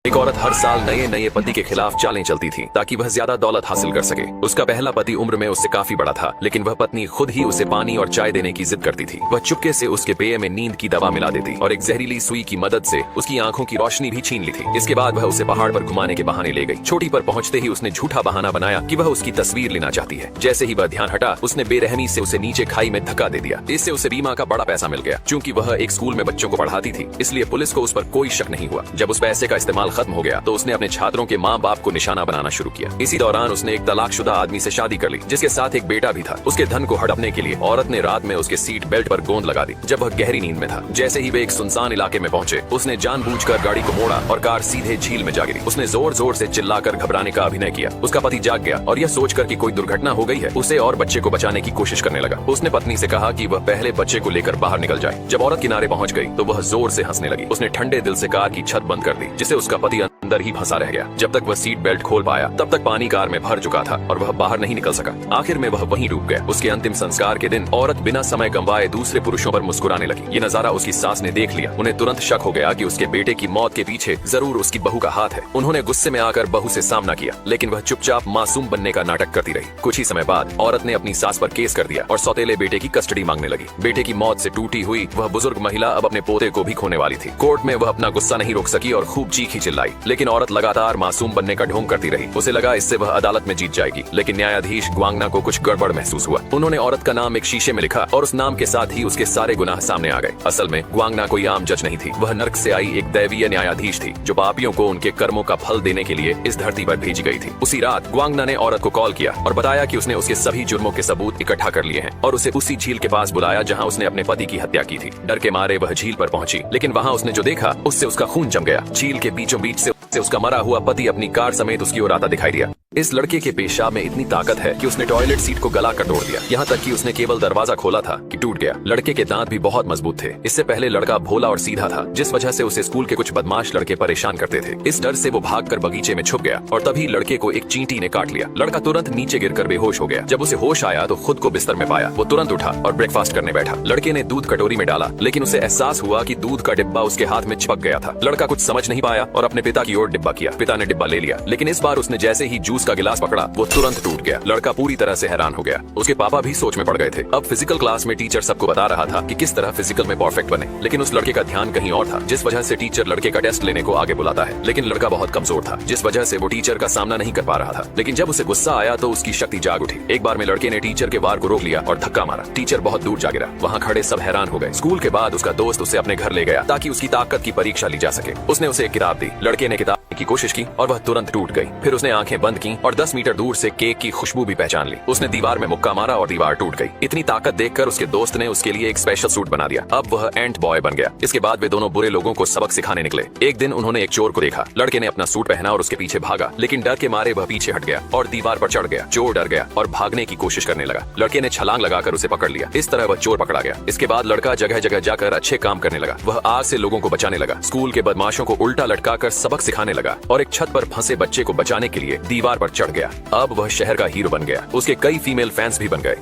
एक औरत हर साल नए नए पति के खिलाफ चालें चलती थी ताकि वह ज्यादा दौलत हासिल कर सके। उसका पहला पति उम्र में उससे काफी बड़ा था, लेकिन वह पत्नी खुद ही उसे पानी और चाय देने की जिद करती थी। वह चुपके से उसके पेय में नींद की दवा मिला देती और एक जहरीली सुई की मदद से उसकी आंखों की रोशनी भी छीन ली थी। इसके बाद वह उसे पहाड़ पर घुमाने के बहाने ले गई। चोटी पर पहुंचते ही उसने झूठा बहाना बनाया कि वह उसकी तस्वीर लेना चाहती है। जैसे ही वह ध्यान हटा, उसने बेरहमी से उसे नीचे खाई में धक्का दे दिया। इससे उसे बीमा का बड़ा पैसा मिल गया। चूंकि वह एक स्कूल में बच्चों को पढ़ाती थी, इसलिए पुलिस को उस पर कोई शक नहीं हुआ। जब उस पैसे का इस्तेमाल खत्म हो गया तो उसने अपने छात्रों के माँ बाप को निशाना बनाना शुरू किया। इसी दौरान उसने एक तलाकशुदा आदमी से शादी कर ली, जिसके साथ एक बेटा भी था। उसके धन को हड़पने के लिए औरत ने रात में उसके सीट बेल्ट पर गोंद लगा दी जब वह गहरी नींद में था। जैसे ही वे एक सुनसान इलाके में पहुंचे, उसने जानबूझकर गाड़ी को मोड़ा और कार सीधे झील में जा गिरी। उसने जोर जोर से चिल्लाकर घबराने का अभिनय किया। उसका पति जाग गया और यह सोचकर कि कोई दुर्घटना हो गई है, उसे और बच्चे को बचाने की कोशिश करने लगा। उसने पत्नी से कहा कि वह पहले बच्चे को लेकर बाहर निकल जाए। जब औरत किनारे पहुंच गई तो वह जोर से हंसने लगी। उसने ठंडे दिल से कार की छत बंद कर दी, जिससे उसका पति अंदर ही फंसा रह गया। जब तक वह सीट बेल्ट खोल पाया, तब तक पानी कार में भर चुका था और वह बाहर नहीं निकल सका। आखिर में वह वहीं डूब गया। उसके अंतिम संस्कार के दिन औरत बिना समय गंवाए दूसरे पुरुषों पर मुस्कुराने लगी। ये नजारा उसकी सास ने देख लिया। उन्हें तुरंत शक हो गया कि उसके बेटे की मौत के पीछे जरूर उसकी बहू का हाथ है। उन्होंने गुस्से में आकर बहू से सामना किया, लेकिन वह चुपचाप मासूम बनने का नाटक करती रही। कुछ ही समय बाद औरत ने अपनी सास पर केस कर दिया और सौतेले बेटे की कस्टडी मांगने लगी। बेटे की मौत से टूटी हुई वह बुजुर्ग महिला अब अपने पोते को भी खोने वाली थी। कोर्ट में वह अपना गुस्सा नहीं रोक सकी और खूब चीखी चिल्लाई, लेकिन औरत लगातार मासूम बनने का ढोंग करती रही। उसे लगा इससे वह अदालत में जीत जाएगी, लेकिन न्यायाधीश ग्वांगना को कुछ गड़बड़ महसूस हुआ। उन्होंने औरत का नाम एक शीशे में लिखा और उस नाम के साथ ही उसके सारे गुनाह सामने आ गए। असल में ग्वांगना कोई आम जज नहीं थी। वह नर्क से आई एक दैवीय न्यायाधीश थी, जो पापियों को उनके कर्मों का फल देने के लिए इस धरती पर भेजी गई थी। उसी रात ग्वांगना ने औरत को कॉल किया और बताया कि उसने उसके सभी जुर्मों के सबूत इकट्ठा कर लिए हैं और उसे उसी झील के पास बुलाया जहां उसने अपने पति की हत्या की थी। डर के मारे वह झील पर पहुंची, लेकिन वहां उसने जो देखा उससे उसका खून जम गया। झील के बीचों बीच से उसका मरा हुआ पति अपनी कार समेत उसकी ओर आता दिखाई दिया। इस लड़के के पेशाब में इतनी ताकत है कि उसने टॉयलेट सीट को गला कर तोड़ दिया। यहाँ तक कि उसने केवल दरवाजा खोला था कि टूट गया। लड़के के दांत भी बहुत मजबूत थे। इससे पहले लड़का भोला और सीधा था, जिस वजह से उसे स्कूल के कुछ बदमाश लड़के परेशान करते थे। इस डर से वो भागकर बगीचे में छुप गया और तभी लड़के को एक चींटी ने काट लिया। लड़का तुरंत नीचे गिरकर बेहोश हो गया। जब उसे होश आया तो खुद को बिस्तर में पाया। वो तुरंत उठा और ब्रेकफास्ट करने बैठा। लड़के ने दूध कटोरी में डाला, लेकिन उसे एहसास हुआ कि दूध का डिब्बा उसके हाथ में चिपक गया था। लड़का कुछ समझ नहीं पाया और अपने पिता की ओर डिब्बा किया। पिता ने डिब्बा ले लिया, लेकिन इस बार उसने जैसे ही जूस का गिलास पकड़ा, वो तुरंत टूट गया। लड़का पूरी तरह से हैरान हो गया। उसके पापा भी सोच में पड़ गए थे। अब फिजिकल क्लास में टीचर सबको बता रहा था कि किस तरह फिजिकल में परफेक्ट बने, लेकिन उस लड़के का ध्यान कहीं और था, जिस वजह से टीचर लड़के का टेस्ट लेने को आगे बुलाता है। लेकिन लड़का बहुत कमजोर था, जिस वजह से वो टीचर का सामना नहीं कर पा रहा था। लेकिन जब उसे गुस्सा आया तो उसकी शक्ति जाग उठी। एक बार में लड़के ने टीचर के वार को रोक लिया और धक्का मारा। टीचर बहुत दूर जा गिरा। वहाँ खड़े सब हैरान हो गए। स्कूल के बाद उसका दोस्त उसे अपने घर ले गया ताकि उसकी ताकत की परीक्षा ली जा सके। उसने उसे एक किताब दी। लड़के ने किताब की कोशिश की और वह तुरंत टूट गई। फिर उसने आंखें बंद की और 10 मीटर दूर से केक की खुशबू भी पहचान ली। उसने दीवार में मुक्का मारा और दीवार टूट गई। इतनी ताकत देखकर उसके दोस्त ने उसके लिए एक स्पेशल सूट बना दिया। अब वह एंट बॉय बन गया। इसके बाद वे दोनों बुरे लोगों को सबक सिखाने निकले। एक दिन उन्होंने एक चोर को देखा। लड़के ने अपना सूट पहना और उसके पीछे भागा, लेकिन डर के मारे वह पीछे हट गया और दीवार पर चढ़ गया। चोर डर गया और भागने की कोशिश करने लगा। लड़के ने छलांग लगाकर उसे पकड़ लिया। इस तरह वह चोर पकड़ा गया। इसके बाद लड़का जगह जगह जाकर अच्छे काम करने लगा। वह आग से लोगों को बचाने लगा, स्कूल के बदमाशों को उल्टा लटकाकर सबक सिखाने लगा और एक छत पर फंसे बच्चे को बचाने के लिए दीवार पर चढ़ गया। अब वह शहर का हीरो बन गया। उसके कई फीमेल फैंस भी बन गए।